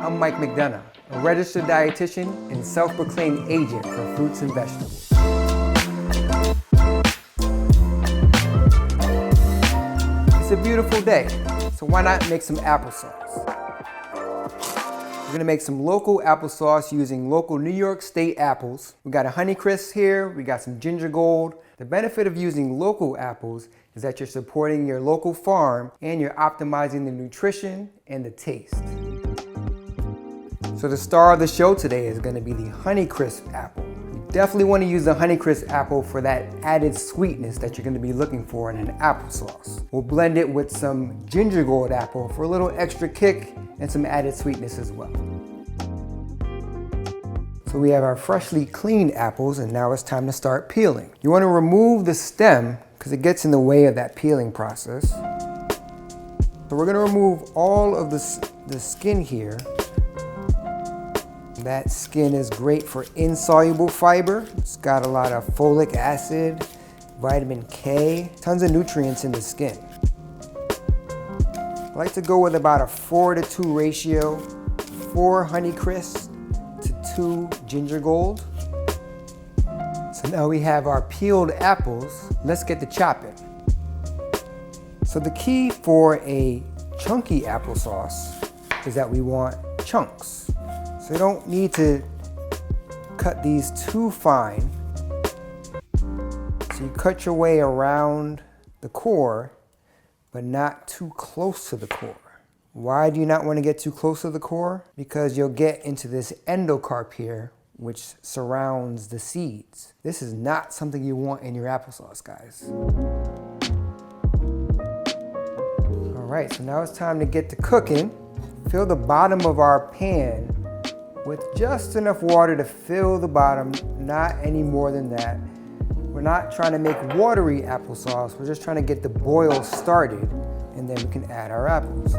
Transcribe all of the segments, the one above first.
I'm Mike McDonnough, a registered dietitian and self-proclaimed agent for fruits and vegetables. It's a beautiful day, so why not make some applesauce? We're gonna make some local applesauce using local New York State apples. We got a Honeycrisp here, we got some ginger gold. The benefit of using local apples is that you're supporting your local farm and you're optimizing the nutrition and the taste. So the star of the show today is gonna be the Honeycrisp apple. You definitely wanna use the Honeycrisp apple for that added sweetness that you're gonna be looking for in an applesauce. We'll blend it with some ginger gold apple for a little extra kick and some added sweetness as well. So we have our freshly cleaned apples, and now it's time to start peeling. You want to remove the stem because it gets in the way of that peeling process. So we're going to remove all of the skin here. That skin is great for insoluble fiber. It's got a lot of folic acid, vitamin K, tons of nutrients in the skin. I like to go with about a 4:2 ratio, 4 Honeycrisp to 2 ginger gold. So now we have our peeled apples. Let's get to chopping. So the key for a chunky applesauce is that we want chunks. So you don't need to cut these too fine. So you cut your way around the core, but not too close to the core. Why do you not want to get too close to the core? Because you'll get into this endocarp here, which surrounds the seeds. This is not something you want in your applesauce, guys. All right, so now it's time to get to cooking. Fill the bottom of our pan with just enough water to fill the bottom, not any more than that. We're not trying to make watery applesauce, we're just trying to get the boil started, and then we can add our apples.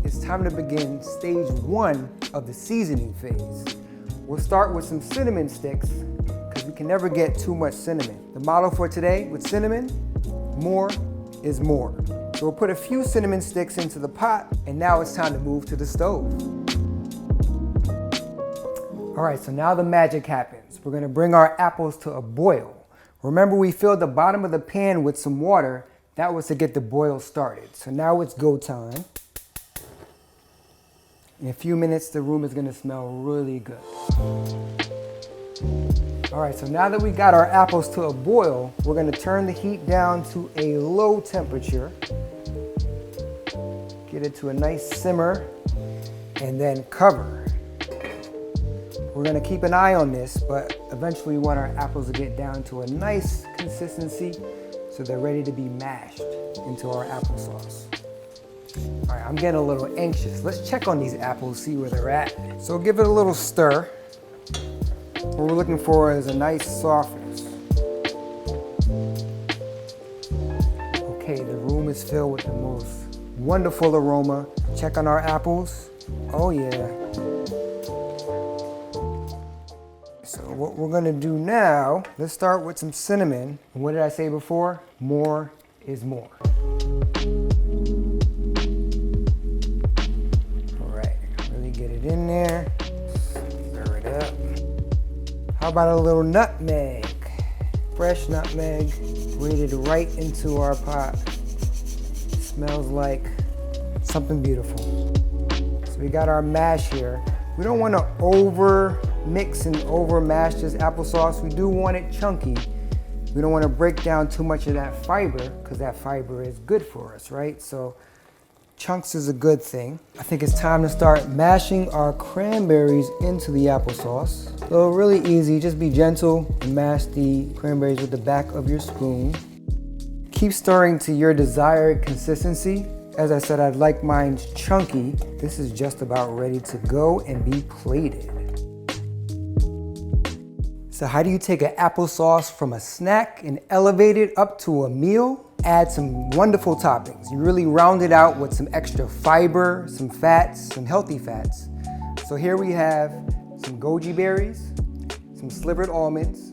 It's time to begin stage 1 of the seasoning phase. We'll start with some cinnamon sticks, because we can never get too much cinnamon. The motto for today with cinnamon, more is more. So we'll put a few cinnamon sticks into the pot, and now it's time to move to the stove. All right, so now the magic happens. We're gonna bring our apples to a boil. Remember, we filled the bottom of the pan with some water. That was to get the boil started. So now it's go time. In a few minutes, the room is gonna smell really good. All right, so now that we got our apples to a boil, we're gonna turn the heat down to a low temperature. Get it to a nice simmer, and then cover. We're gonna keep an eye on this, but eventually we want our apples to get down to a nice consistency so they're ready to be mashed into our applesauce. All right, I'm getting a little anxious. Let's check on these apples, see where they're at. So give it a little stir. What we're looking for is a nice softness. Okay, the room is filled with the most wonderful aroma. Check on our apples. Oh yeah. So what we're gonna do now, let's start with some cinnamon. And what did I say before? More is more. All right, really get it in there. Stir it up. How about a little nutmeg? Fresh nutmeg, grated right into our pot. It smells like something beautiful. So we got our mash here. We don't want to over mix and over mash this applesauce. We do want it chunky. We don't want to break down too much of that fiber because that fiber is good for us, right? So chunks is a good thing. I think it's time to start mashing our cranberries into the applesauce. So really easy, just be gentle and mash the cranberries with the back of your spoon. Keep stirring to your desired consistency. As I said, I'd like mine chunky. This is just about ready to go and be plated. So how do you take an applesauce from a snack and elevate it up to a meal? Add some wonderful toppings. You really round it out with some extra fiber, some fats, some healthy fats. So here we have some goji berries, some slivered almonds,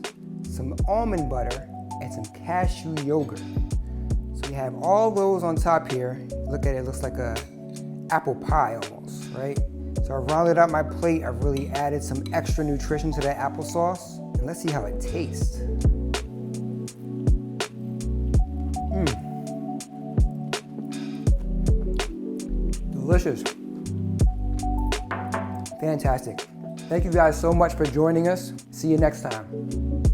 some almond butter, and some cashew yogurt. So we have all those on top here. Look at it, it looks like a apple pie almost, right? So I rounded out my plate. I've really added some extra nutrition to that applesauce. And let's see how it tastes. Delicious. Fantastic. Thank you guys so much for joining us. See you next time.